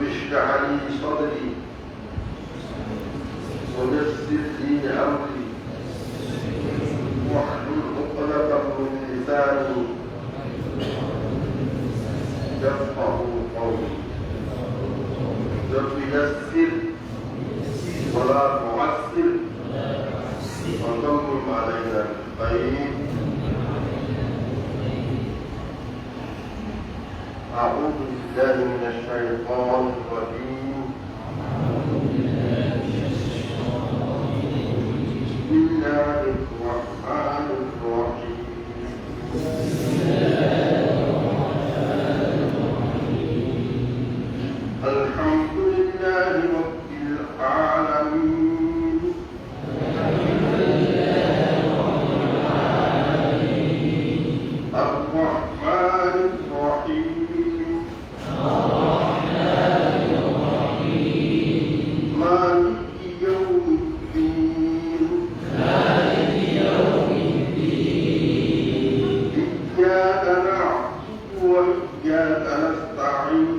اشرح لي صدري ويسر لي أمري واحلل عقدة من لساني يفقه قولي رب يسر ولا تعسر وتمم علينا بالخير. أعوذ بالله من الشيطان الرجيم. بسم الله الرحمن الرحيم. الحمد لله رب العالمين. الرحمن الرحيم. مالك يوم الدين. إياك نعبد وإياك نستعين.